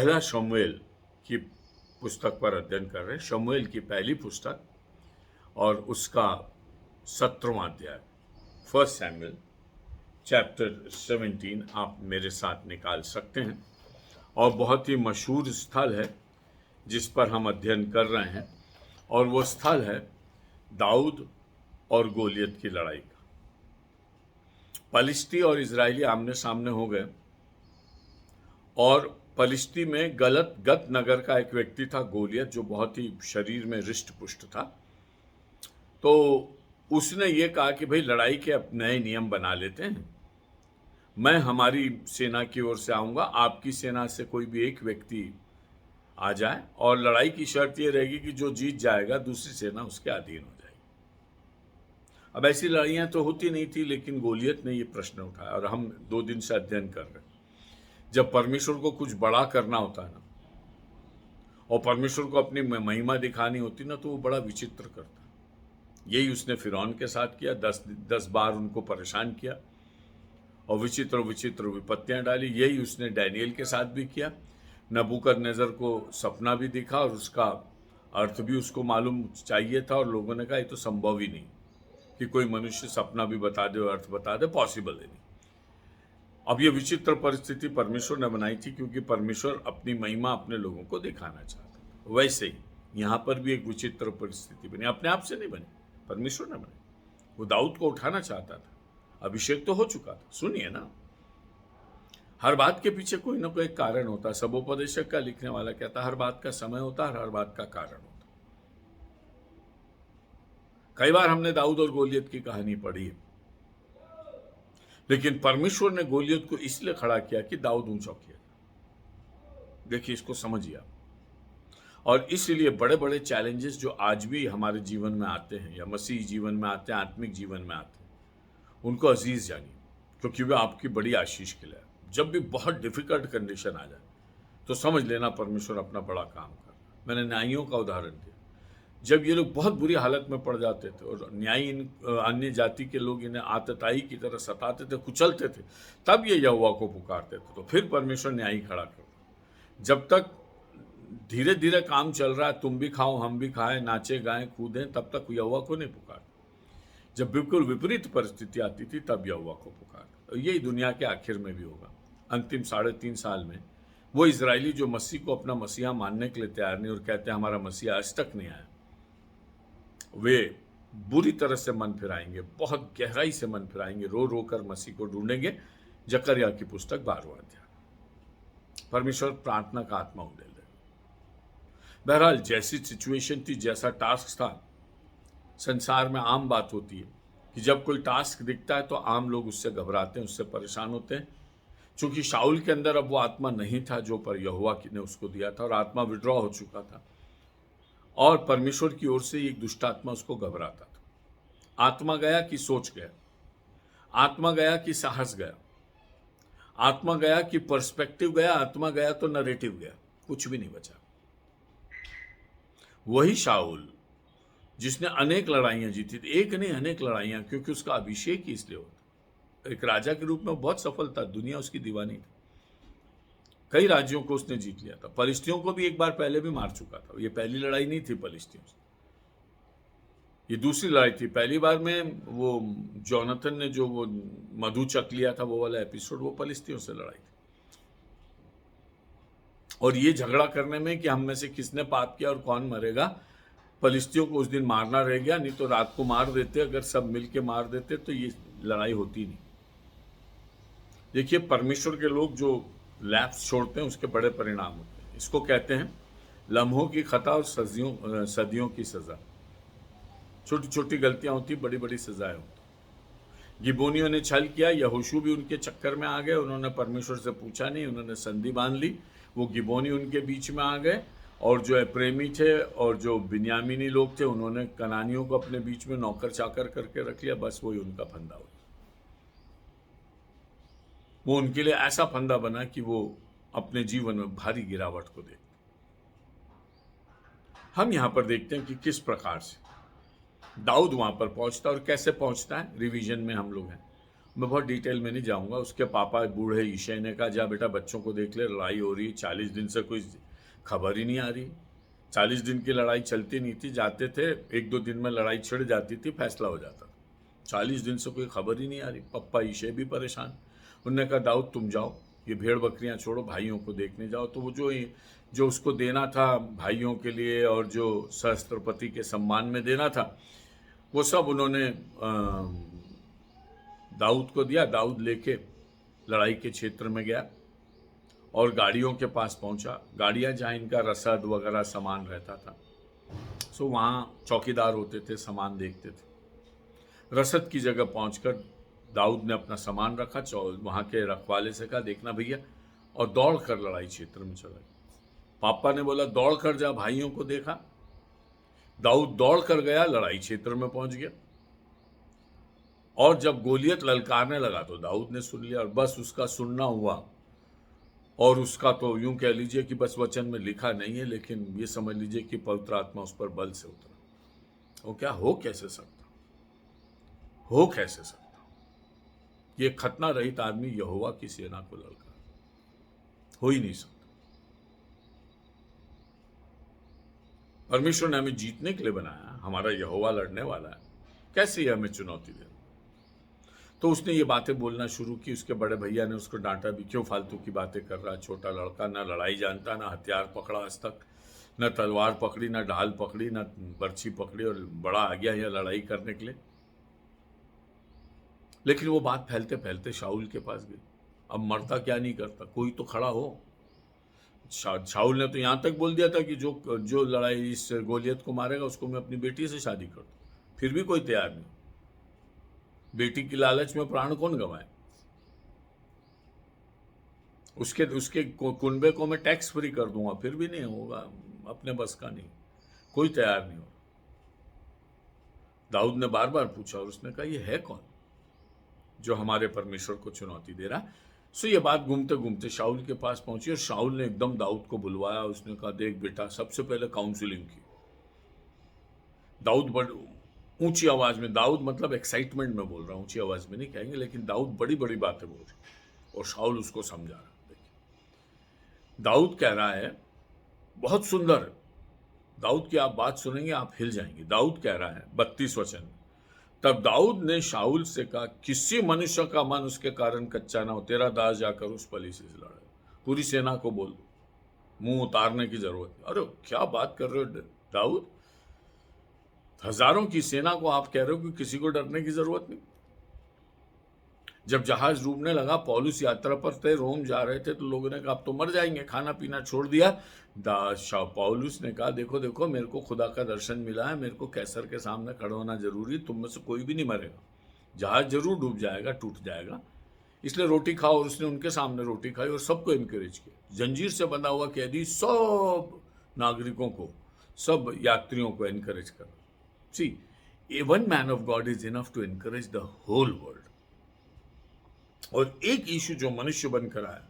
पहला शमूएल की पुस्तक पर अध्ययन कर रहे हैं। शमूएल की पहली पुस्तक और उसका 17वां अध्याय, फर्स्ट सैमुएल चैप्टर 17 आप मेरे साथ निकाल सकते हैं। और बहुत ही मशहूर स्थल है जिस पर हम अध्ययन कर रहे हैं, और वो स्थल है दाऊद और गोलियत की लड़ाई का। पलिश्ती और इजरायली आमने सामने हो गए, और पलिश्ती में गत नगर का एक व्यक्ति था गोलियत, जो बहुत ही शरीर में रिष्ट पुष्ट था। तो उसने ये कहा कि भाई लड़ाई के अब नए नियम बना लेते हैं, मैं हमारी सेना की ओर से आऊँगा, आपकी सेना से कोई भी एक व्यक्ति आ जाए, और लड़ाई की शर्त ये रहेगी कि जो जीत जाएगा दूसरी सेना उसके अधीन हो जाएगी। अब ऐसी लड़ाइयाँ तो होती नहीं थी, लेकिन गोलियत ने ये प्रश्न उठाया, और हम 2 दिन से अध्ययन कर रहे हैं। जब परमेश्वर को कुछ बड़ा करना होता है ना, और परमेश्वर को अपनी महिमा दिखानी होती ना, तो वो बड़ा विचित्र करता है। यही उसने फिरौन के साथ किया, 10 बार उनको परेशान किया और विचित्र विचित्र विपत्तियां डाली। यही उसने डैनियल के साथ भी किया। नबूकदनेस्सर को सपना भी दिखा और उसका अर्थ भी उसको मालूम चाहिए था, और लोगों ने कहा ये तो संभव ही नहीं कि कोई मनुष्य सपना भी बता दे और अर्थ बता दे, पॉसिबल है नहीं। अब ये विचित्र परिस्थिति परमेश्वर ने बनाई थी, क्योंकि परमेश्वर अपनी महिमा अपने लोगों को दिखाना चाहता था। वैसे ही यहाँ पर भी एक विचित्र परिस्थिति बनी, अपने आप से नहीं बनी, परमेश्वर ने बनाई। वो दाऊद को उठाना चाहता था, अभिषेक तो हो चुका था। सुनिए ना, हर बात के पीछे कोई ना कोई कारण होता है। सबोपदेशक का लिखने वाला कहता है हर बात का समय होता है, हर बात का कारण होता है। कई बार हमने दाऊद और गोलियत की कहानी पढ़ी है, लेकिन परमेश्वर ने गोलियत को इसलिए खड़ा किया कि दाऊद ऊंचा किया। देखिए, इसको समझिए आप। और इसलिए बड़े बड़े चैलेंजेस जो आज भी हमारे जीवन में आते हैं, या मसीह जीवन में आते हैं, आत्मिक जीवन में आते हैं, उनको अजीज जानिए, क्योंकि वे आपकी बड़ी आशीष के लिए। जब भी बहुत डिफिकल्ट कंडीशन आ जाए तो समझ लेना परमेश्वर अपना बड़ा काम कर रहा है। मैंने न्यायियों का उदाहरण दिया। जब ये लोग बहुत बुरी हालत में पड़ जाते थे और न्यायी अन्य जाति के लोग इन्हें आतताई की तरह सताते थे, कुचलते थे, तब ये यहोवा को पुकारते थे, तो फिर परमेश्वर न्यायी खड़ा करता। जब तक धीरे धीरे काम चल रहा है, तुम भी खाओ हम भी खाएं, नाचे गाएं कूदें, तब तक यहोवा को नहीं पुकारते। जब बिल्कुल विपरीत परिस्थिति आती थी, तब यहोवा को पुकारते। और यही दुनिया के आखिर में भी होगा। अंतिम 3.5 साल में वो इजरायली जो मसीह को अपना मसीहा मानने के लिए तैयार नहीं और कहते हैं हमारा मसीहा आज तक नहीं आया, वे बुरी तरह से मन फिराएंगे, बहुत गहराई से मन फिराएंगे, रो रो कर मसीह को ढूंढेंगे। जकरिया की पुस्तक 12वां अध्याय। परमेश्वर प्रार्थना का आत्मा उड़े ले। बहरहाल जैसी सिचुएशन थी, जैसा टास्क था, संसार में आम बात होती है कि जब कोई टास्क दिखता है तो आम लोग उससे घबराते हैं, उससे परेशान होते हैं। चूंकि शाऊल के अंदर अब वो आत्मा नहीं था जो पर यहोवा ने उसको दिया था, और आत्मा विड्रॉ हो चुका था, और परमेश्वर की ओर से एक दुष्ट आत्मा उसको घबराता था। आत्मा गया कि सोच गया, आत्मा गया कि साहस गया, आत्मा गया कि पर्सपेक्टिव गया, आत्मा गया तो नरेटिव गया, कुछ भी नहीं बचा। वही शाऊल जिसने अनेक लड़ाइयां जीती थी, एक नहीं अनेक लड़ाइयां, क्योंकि उसका अभिषेक ही इसलिए होता। एक राजा के रूप में बहुत सफल था, दुनिया उसकी दीवानी थी, कई राज्यों को उसने जीत लिया था। पलिश्तियों को भी एक बार पहले भी मार चुका था। ये पहली लड़ाई नहीं थी पलिश्तियों से, ये दूसरी लड़ाई थी। पहली बार में वो जोनाथन ने जो वो मधु चख लिया था, वो वाला एपिसोड, वो पलिश्तियों से लड़ाई थी। और ये झगड़ा करने में कि हम में से किसने पाप किया और कौन मरेगा, पलिश्तियों को उस दिन मारना रह गया, नहीं तो रात को मार देते। अगर सब मिलके मार देते तो ये लड़ाई होती नहीं। देखिए, परमेश्वर के लोग जो लैप्स छोड़ते हैं उसके बड़े परिणाम होते हैं। इसको कहते हैं लम्हों की खता और सदियों की सजा। छोटी छोटी गलतियां होती, बड़ी बड़ी सजाएं होती। गिबोनियों ने छल किया, यहोशू भी उनके चक्कर में आ गए। उन्होंने परमेश्वर से पूछा नहीं, उन्होंने संधि बांध ली। वो गिबोनी उनके बीच में आ गए, और जो प्रेमी थे और जो बिन्यामीनी लोग थे, उन्होंने कनानियों को अपने बीच में नौकर चाकर करके रख लिया। बस वही उनका फंदा हुआ। वो उनके लिए ऐसा फंदा बना कि वो अपने जीवन में भारी गिरावट को देखते। हम यहां पर देखते हैं कि किस प्रकार से दाऊद वहां पर पहुंचता, और कैसे पहुंचता है, रिवीजन में हम लोग हैं। मैं बहुत डिटेल में नहीं जाऊंगा। उसके पापा बूढ़े ईशे ने कहा, जा बेटा बच्चों को देख ले, लड़ाई हो रही है, 40 दिन से कोई खबर ही नहीं आ रही। 40 दिन की लड़ाई चलती नहीं थी, जाते थे 1-2 दिन में लड़ाई छिड़ जाती थी, फैसला हो जाता था। 40 दिन से कोई खबर ही नहीं आ रही। पप्पा ईशे भी परेशान। उन्होंने कहा, दाऊद तुम जाओ, ये भेड़ बकरियां छोड़ो, भाइयों को देखने जाओ। तो वो जो उसको देना था भाइयों के लिए और जो सहस्त्रपति के सम्मान में देना था, वो सब उन्होंने दाऊद को दिया। दाऊद लेके लड़ाई के क्षेत्र में गया और गाड़ियों के पास पहुंचा। गाड़ियां जहाँ इनका रसद वगैरह सामान रहता था, सो वहाँ चौकीदार होते थे, सामान देखते थे। रसद की जगह पहुंचकर दाऊद ने अपना सामान रखा, वहाँ के रखवाले से कहा, देखना भैया, और दौड़ कर लड़ाई क्षेत्र में चला गया। पापा ने बोला, दौड़ कर जा, भाइयों को देखा। दाऊद दौड़ कर गया, लड़ाई क्षेत्र में पहुंच गया, और जब गोलियत ललकारने लगा तो दाऊद ने सुन लिया, और बस उसका सुनना हुआ। और उसका तो यूं कह लीजिए कि बस वचन में लिखा नहीं है, लेकिन ये समझ लीजिए कि पवित्र आत्मा उस पर बल से उतरा। वो क्या हो कैसे सकता, हो कैसे सकता? ये खतना रहित आदमी यहोवा की सेना को ललकार, हो ही नहीं सकता। परमेश्वर ने हमें जीतने के लिए बनाया, हमारा यहोवा लड़ने वाला है, कैसे ये हमें चुनौती दे? तो उसने ये बातें बोलना शुरू की। उसके बड़े भैया ने उसको डांटा भी, क्यों फालतू की बातें कर रहा, छोटा लड़का, ना लड़ाई जानता, ना हथियार पकड़ा आज तक, न तलवार पकड़ी, ना ढाल पकड़ी, ना बर्छी पकड़ी, और बड़ा आ गया यह लड़ाई करने के लिए। लेकिन वो बात फैलते फैलते शाऊल के पास गई। अब मरता क्या नहीं करता, कोई तो खड़ा हो। शाऊल ने तो यहां तक बोल दिया था कि जो लड़ाई इस गोलियत को मारेगा उसको मैं अपनी बेटी से शादी कर दूं। फिर भी कोई तैयार नहीं। बेटी की लालच में प्राण कौन गंवाए? उसके कुनबे को मैं टैक्स फ्री कर दूंगा, फिर भी नहीं होगा, अपने बस का नहीं। कोई तैयार नहीं हो। दाऊद ने बार बार पूछा और उसने कहा, ये है कौन जो हमारे परमेश्वर को चुनौती दे रहा? सो ये बात घूमते घूमते शाऊल के पास पहुंची, और शाऊल ने एकदम दाऊद को बुलवाया। उसने कहा, देख बेटा, सबसे पहले काउंसलिंग की। दाऊद बड़ ऊंची आवाज में, दाऊद मतलब एक्साइटमेंट में बोल रहा हूं, ऊंची आवाज में नहीं कहेंगे, लेकिन दाऊद बड़ी बड़ी बातें बोल रहा है और शाऊल उसको समझा रहा। देखिए, दाऊद कह रहा है, बहुत सुंदर, दाऊद की आप बात सुनेंगे आप हिल जाएंगे। दाऊद कह रहा है 32 वचन, तब दाऊद ने शाऊल से कहा, किसी मनुष्य का मन उसके कारण कच्चा ना हो, तेरा दास जाकर उस पली से लड़े। पूरी सेना को बोल, मुंह उतारने की जरूरत नहीं। अरे क्या बात कर रहे हो दाऊद, हजारों की सेना को आप कह रहे हो कि किसी को डरने की जरूरत नहीं? जब जहाज डूबने लगा, पौलुस यात्रा पर थे, रोम जा रहे थे, तो लोगों ने कहा अब तो मर जाएंगे, खाना पीना छोड़ दिया। पौलुस ने कहा, देखो देखो, मेरे को खुदा का दर्शन मिला है, मेरे को कैसर के सामने खड़ा होना जरूरी, तुम में से कोई भी नहीं मरेगा, जहाज जरूर डूब जाएगा, टूट जाएगा, इसलिए रोटी खाओ। और उसने उनके सामने रोटी खाई और सबको इनकरेज किया। जंजीर से बंधा हुआ कैदी सब नागरिकों को, सब यात्रियों को इनकरेज कर। See, a one man of God is enough to encourage the whole world. और एक यीशु जो मनुष्य बनकर आया,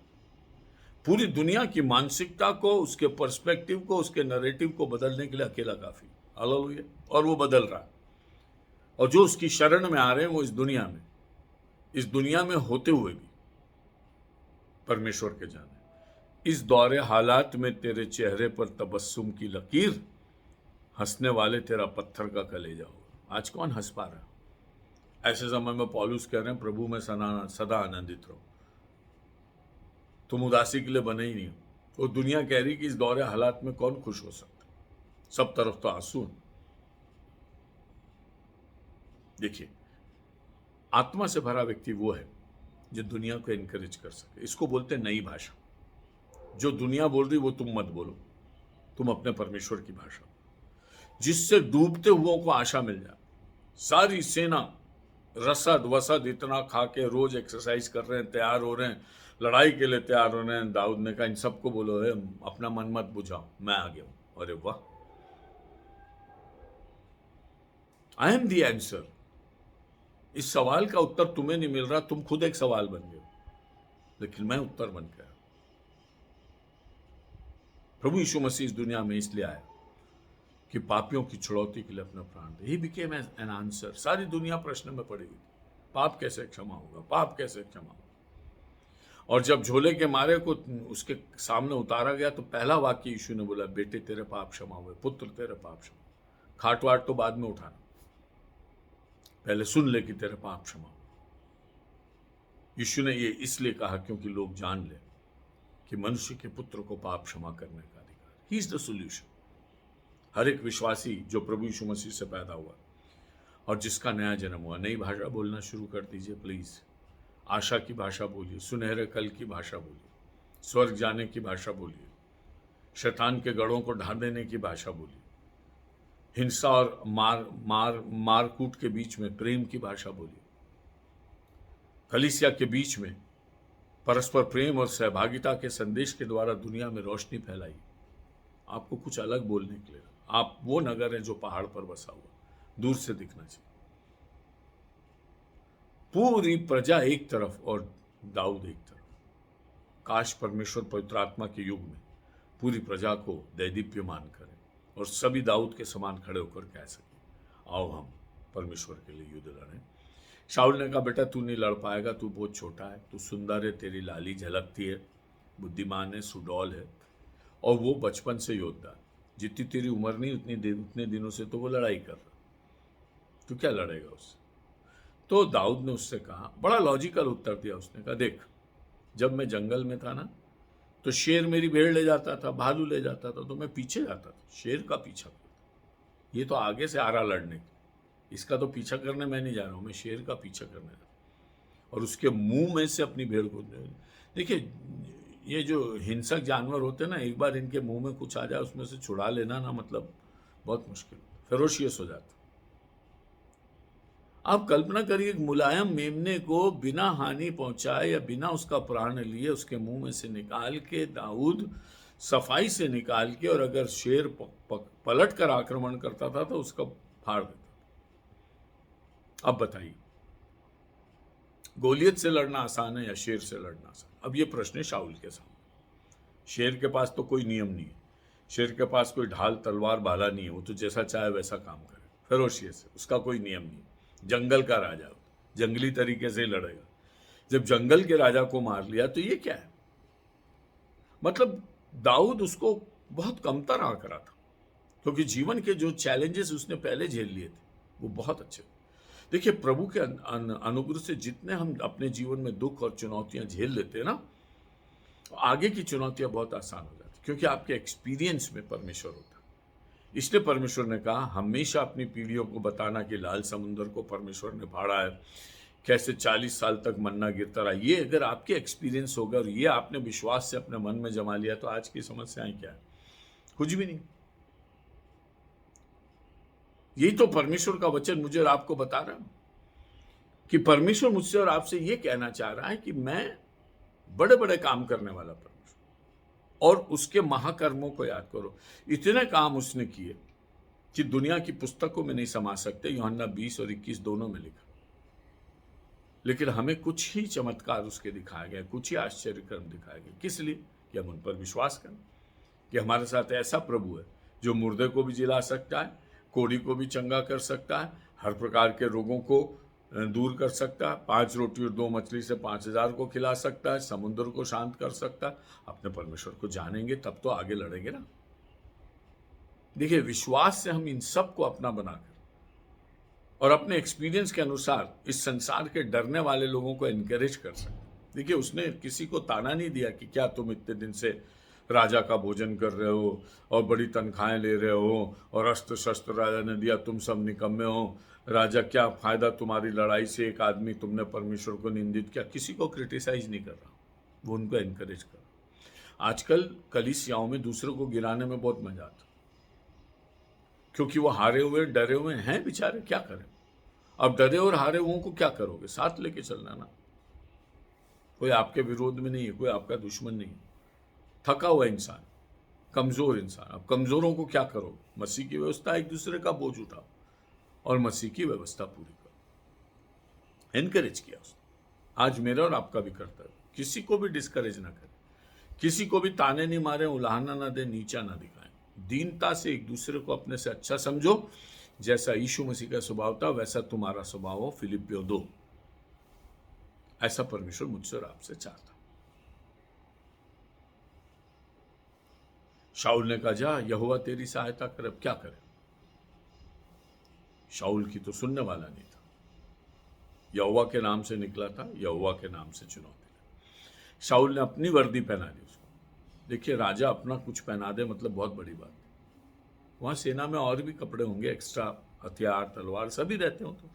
पूरी दुनिया की मानसिकता को, उसके पर्सपेक्टिव को, उसके नैरेटिव को बदलने के लिए अकेला काफी। हालेलुया। और वो बदल रहा है। और जो उसकी शरण में आ रहे हैं, वो इस दुनिया में होते हुए भी परमेश्वर के जाने। इस दौरे हालात में तेरे चेहरे पर तबस्सुम की लकीर, हंसने वाले तेरा पत्थर का कलेजा होगा। आज कौन हंस पा रहा है? ऐसे समय में पौलुस कह रहे हैं, प्रभु में सदा आनंदित रहो। तुम उदासी के लिए बने ही नहीं हो। वो दुनिया कह रही कि इस दौरे हालात में कौन खुश हो सकता, सब तरफ तो आंसू। देखिए, आत्मा से भरा व्यक्ति वो है जो दुनिया को एनकरेज कर सके। इसको बोलते हैं नई भाषा। जो दुनिया बोल रही वो तुम मत बोलो, तुम अपने परमेश्वर की भाषा, जिससे डूबते हुओं को आशा मिल जाए। सारी सेना रसद वसद इतना खा के रोज एक्सरसाइज कर रहे हैं, तैयार हो रहे हैं, लड़ाई के लिए तैयार हो रहे हैं। दाऊद ने कहा, इन सबको बोलो, अपना मन मत बुझाओ, मैं आ गया हूं। अरे वाह, आई एम द आंसर। इस सवाल का उत्तर तुम्हें नहीं मिल रहा, तुम खुद एक सवाल बन गए, लेकिन मैं उत्तर बन गया। प्रभु यीशु मसीह इस दुनिया में इसलिए आया कि पापियों की छुड़ौती के लिए अपना प्राण दे। He became an answer. सारी दुनिया प्रश्न में पड़ी हुई, पाप कैसे क्षमा होगा, पाप कैसे क्षमा होगा। और जब झोले के मारे को उसके सामने उतारा गया तो पहला वाक्य यीशु ने बोला, बेटे तेरे पाप क्षमा हुए, पुत्र तेरे पाप क्षमा। खाट वाट तो बाद में उठाना, पहले सुन ले कि तेरे पाप क्षमा हुए। यीशु ने ये इसलिए कहा क्योंकि लोग जान ले कि मनुष्य के पुत्र को पाप क्षमा करने का अधिकार। He is the solution. हर एक विश्वासी जो प्रभु यीशु मसीह से पैदा हुआ और जिसका नया जन्म हुआ, नई भाषा बोलना शुरू कर दीजिए प्लीज। आशा की भाषा बोलिए, सुनहरे कल की भाषा बोलिए, स्वर्ग जाने की भाषा बोलिए, शैतान के गढ़ों को ढा देने की भाषा बोलिए, हिंसा और मारकूट के बीच में प्रेम की भाषा बोलिए, कलीसिया के बीच में परस्पर प्रेम और सहभागिता के संदेश के द्वारा दुनिया में रोशनी फैलाई। आपको कुछ अलग बोलने के लिए, आप वो नगर हैं जो पहाड़ पर बसा हुआ, दूर से दिखना चाहिए। पूरी प्रजा एक तरफ और दाऊद एक तरफ। काश परमेश्वर पवित्र आत्मा के युग में पूरी प्रजा को दैदीप्यमान करे और सभी दाऊद के समान खड़े होकर कह सके, आओ हम परमेश्वर के लिए युद्ध लड़ें। शाऊल ने कहा, बेटा तू नहीं लड़ पाएगा, तू बहुत छोटा है, तू सुंदर है, तेरी लाली झलकती है, बुद्धिमान है, सुडौल है, और वो बचपन से योद्धा है। जितनी तेरी उम्र नहीं उतने दिनों से तो वो लड़ाई कर रहा, तू क्या लड़ेगा उससे। तो दाऊद ने उससे कहा, बड़ा लॉजिकल उत्तर दिया उसने कहा, देख जब मैं जंगल में था ना तो शेर मेरी भेड़ ले जाता था, भालू ले जाता था, तो मैं पीछे जाता था, शेर का पीछा करता। ये तो आगे से आ रहा लड़ने, इसका तो पीछा करने मैं नहीं जा रहा हूँ, मैं शेर का पीछा करने जा रहा हूँ और उसके मुंह में से अपनी भेड़ को। देखिए ये जो हिंसक जानवर होते हैं ना, एक बार इनके मुंह में कुछ आ जाए उसमें से छुड़ा लेना ना, मतलब बहुत मुश्किल, फेरोशियस हो जाता। आप कल्पना करिए एक मुलायम मेमने को बिना हानि पहुंचाए या बिना उसका प्राण लिए उसके मुंह में से निकाल के दाऊद सफाई से निकाल के, और अगर शेर पलट कर आक्रमण करता था तो उसका फाड़ देता। अब बताइए, गोलियत से लड़ना आसान है या शेर से लड़ना आसान? अब ये प्रश्न है शाऊल के सामने। शेर के पास तो कोई नियम नहीं है, शेर के पास कोई ढाल तलवार भाला नहीं है, वो तो जैसा चाहे वैसा काम करे, फेरोशियस है, उसका कोई नियम नहीं। जंगल का राजा, जंगली तरीके से लड़ेगा। जब जंगल के राजा को मार लिया तो ये क्या है? मतलब दाऊद उसको बहुत कमतर आंक रहा था, क्योंकि जीवन के जो चैलेंजेस उसने पहले झेल लिए थे वो बहुत अच्छे थे। देखिए प्रभु के अनुग्रह से जितने हम अपने जीवन में दुख और चुनौतियां झेल लेते हैं ना, आगे की चुनौतियां बहुत आसान हो जाती, क्योंकि आपके एक्सपीरियंस में परमेश्वर होता है। इसलिए परमेश्वर ने कहा, हमेशा अपनी पीढ़ियों को बताना कि लाल समुद्र को परमेश्वर ने फाड़ा है, कैसे 40 साल तक मन्ना गिरता रहा। ये अगर आपके एक्सपीरियंस होगा और ये आपने विश्वास से अपने मन में जमा लिया तो आज की समस्याएं क्या है? कुछ भी नहीं। यही तो परमेश्वर का वचन मुझे और आपको बता रहा है कि परमेश्वर मुझसे और आपसे ये कहना चाह रहा है कि मैं बड़े बड़े काम करने वाला परमेश्वर, और उसके महाकर्मों को याद करो। इतने काम उसने किए कि दुनिया की पुस्तकों में नहीं समा सकते। यूहन्ना 20 और 21 दोनों में लिखा। लेकिन हमें कुछ ही चमत्कार उसके दिखाए गए, कुछ ही आश्चर्य कर्म दिखाए गए। किस लिए? कि हम उन पर विश्वास करें कि हमारे साथ ऐसा प्रभु है जो मुर्दे को भी जिला सकता है, कोढ़ी को भी चंगा कर सकता है, हर प्रकार के रोगों को दूर कर सकता है, 5 रोटी और 2 मछली से 5000 को खिला सकता है, समुद्र को शांत कर सकता है। अपने परमेश्वर को जानेंगे तब तो आगे लड़ेंगे ना। देखिए विश्वास से हम इन सब को अपना बनाकर और अपने एक्सपीरियंस के अनुसार इस संसार के डरने वाले लोगों को एनकरेज कर सकते। देखिए उसने किसी को ताना नहीं दिया कि क्या तुम इतने दिन से राजा का भोजन कर रहे हो और बड़ी तनख्वाहें ले रहे हो और अस्त्र शस्त्र राजा ने दिया, तुम सब निकम्मे हो, राजा क्या फायदा तुम्हारी लड़ाई से, एक आदमी तुमने परमेश्वर को निंदित किया। किसी को क्रिटिसाइज नहीं कर रहा, वो उनको एनकरेज कर रहा। आजकल कलीसियाओं में दूसरों को गिराने में बहुत मजा आता, क्योंकि वो हारे हुए डरे हुए हैं बेचारे, क्या करें। अब डरे और हारे हुओं को क्या करोगे? साथ लेके चलना ना। कोई आपके विरोध में नहीं है, कोई आपका दुश्मन नहीं है। थका हुआ इंसान, कमजोर इंसान, अब कमजोरों को क्या करोगे? मसीह की व्यवस्था, एक दूसरे का बोझ उठाओ और मसीह की व्यवस्था पूरी करो। एनकरेज किया उसने। आज मेरा और आपका भी कर्तव्य, किसी को भी डिस्करेज ना करें, किसी को भी ताने नहीं मारे, उलाहना ना दे, नीचा ना दिखाएं। दीनता से एक दूसरे को अपने से अच्छा समझो। जैसा यीशु मसीह का स्वभाव था वैसा तुम्हारा स्वभाव हो। फिलिपियों 2 ऐसा परमेश्वर मुझसे और आपसे चाहता। शाऊल ने कहा, जा यहोवा तेरी सहायता करे। अब क्या करे? शाऊल की तो सुनने वाला नहीं था। यहोवा के नाम से निकला था, यहोवा के नाम से चुनौती ली। शाऊल ने अपनी वर्दी पहना दी उसको। देखिए, राजा अपना कुछ पहना दे मतलब बहुत बड़ी बात है। वहां सेना में और भी कपड़े होंगे, एक्स्ट्रा हथियार, तलवार सभी रहते हो। तो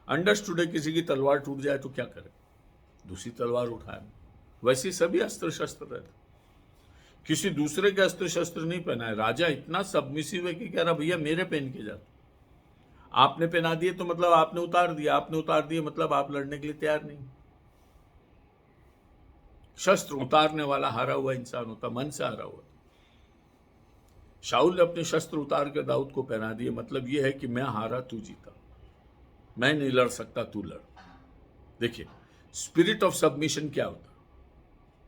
अंडरस्टूड है, किसी की तलवार टूट जाए तो क्या करे? दूसरी तलवार उठाए। वैसे सभी अस्त्र शस्त्र रहते, किसी दूसरे के अस्त्र शस्त्र नहीं पहना है। राजा इतना सबमिसिव है कि कह रहा, भैया मेरे पहन के जाते। आपने पहना दिए तो मतलब आपने उतार दिया, आपने उतार दिए मतलब आप लड़ने के लिए तैयार नहीं। शस्त्र उतारने वाला हारा हुआ इंसान होता, मन से हारा हुआ। शाऊल ने अपने शस्त्र उतार कर दाऊद को पहना दिए, मतलब यह है कि मैं हारा, तू जीता। मैं नहीं लड़ सकता, तू लड़। देखिए, स्पिरिट ऑफ सबमिशन क्या होता?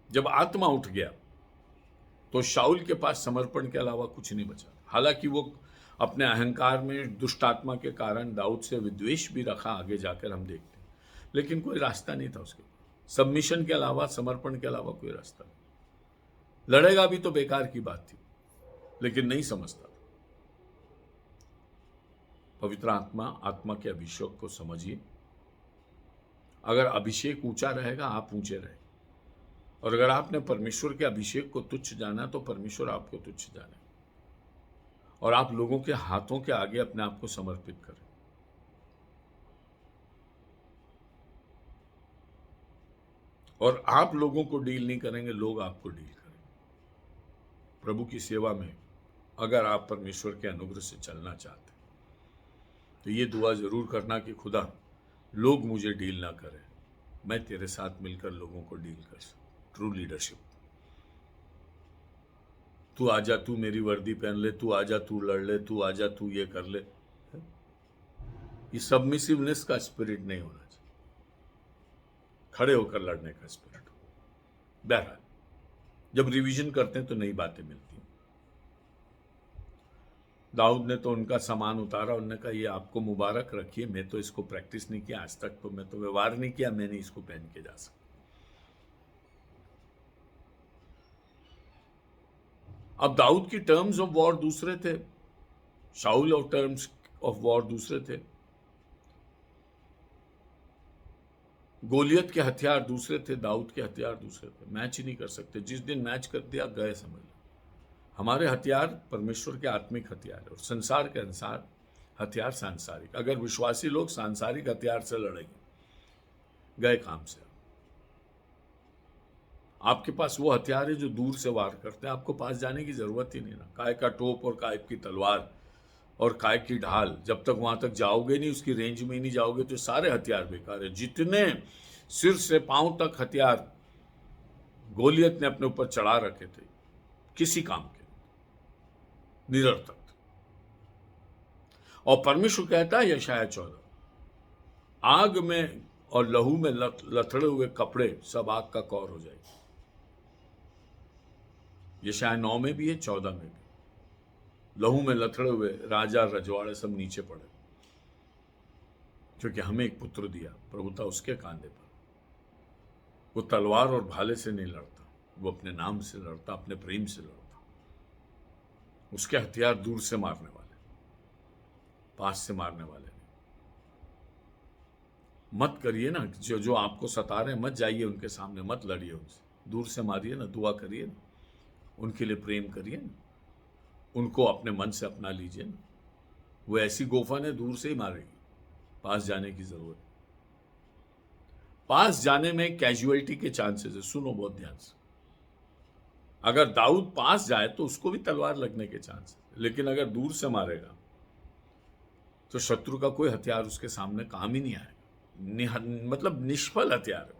जब आत्मा उठ गया तो शाऊल के पास समर्पण के अलावा कुछ नहीं बचा। हालांकि वो अपने अहंकार में दुष्ट आत्मा के कारण दाऊद से विद्वेष भी रखा, आगे जाकर हम देखते हैं, लेकिन कोई रास्ता नहीं था उसके पास। सबमिशन के अलावा, समर्पण के अलावा कोई रास्ता नहीं। लड़ेगा भी तो बेकार की बात थी, लेकिन नहीं समझता था। पवित्र आत्मा के अभिषेक को समझिए। अगर अभिषेक ऊंचा रहेगा, आप ऊंचे रहेंगे। और अगर आपने परमेश्वर के अभिषेक को तुच्छ जाना तो परमेश्वर आपको तुच्छ जाने, और आप लोगों के हाथों के आगे अपने आप को समर्पित करें। और आप लोगों को डील नहीं करेंगे, लोग आपको डील करेंगे। प्रभु की सेवा में अगर आप परमेश्वर के अनुग्रह से चलना चाहते हैं तो ये दुआ जरूर करना कि खुदा, लोग मुझे डील ना करें, मैं तेरे साथ मिलकर लोगों को डील कर सकूं। True leadership. तू आजा, तू मेरी वर्दी पहन ले, तू आजा, तू लड़ ले, तू आजा, तू ये कर ले। ये सबमिसिवनेस का स्पिरिट नहीं होना चाहिए, खड़े होकर लड़ने का स्पिरिट। बहरहाल, जब रिवीजन करते हैं तो नई बातें मिलती हैं। दाऊद ने तो उनका सामान उतारा, उन्होंने कहा, ये आपको मुबारक रखिए, मैं तो इसको प्रैक्टिस नहीं किया आज तक, तो मैं तो व्यवहार नहीं किया, मैं नहीं इसको पहन के जा सकता। अब दाऊद की टर्म्स ऑफ वॉर दूसरे थे, शाऊल और टर्म्स ऑफ वॉर दूसरे थे, गोलियत के हथियार दूसरे थे, दाऊद के हथियार दूसरे थे। मैच ही नहीं कर सकते। जिस दिन मैच कर दिया, गए समझ लो। हमारे हथियार परमेश्वर के आत्मिक हथियार है, और संसार के अनुसार हथियार सांसारिक। अगर विश्वासी लोग सांसारिक हथियार से लड़ेंगे, गए काम से। आपके पास वो हथियार है जो दूर से वार करते हैं, आपको पास जाने की जरूरत ही नहीं ना। काय का टोप और काय की तलवार और काय की ढाल, जब तक वहां तक जाओगे नहीं, उसकी रेंज में ही नहीं जाओगे, तो सारे हथियार बेकार है। जितने सिर से पांव तक हथियार गोलियत ने अपने ऊपर चढ़ा रखे थे, किसी काम के, निरर्थक। और परमेश्वर कहता है यशाया 14, आग में और लहू में लथड़े हुए कपड़े सब आग का कौर हो जाएगी। यशाया 9 में भी है, 14 में भी। लहू में लथड़े हुए राजा रजवाड़े सब नीचे पड़े, क्योंकि हमें एक पुत्र दिया, प्रभुता उसके कांधे पर। वो तलवार और भाले से नहीं लड़ता, वो अपने नाम से लड़ता, अपने प्रेम से लड़ता। उसके हथियार दूर से मारने वाले, पास से मारने वाले नहीं। मत करिए ना, जो आपको सता रहे, मत जाइए उनके सामने, मत लड़िए उनसे, दूर से मारिए ना, दुआ करिए ना, उनके लिए प्रेम करिए ना, उनको अपने मन से अपना लीजिए ना। वो ऐसी गोफन है, दूर से ही मारेगी, पास जाने की जरूरत। पास जाने में कैजुअलिटी के चांसेस है। सुनो बहुत ध्यान से, अगर दाऊद पास जाए तो उसको भी तलवार लगने के चांस है, लेकिन अगर दूर से मारेगा तो शत्रु का कोई हथियार उसके सामने काम ही नहीं आएगा, मतलब निष्फल हथियार है।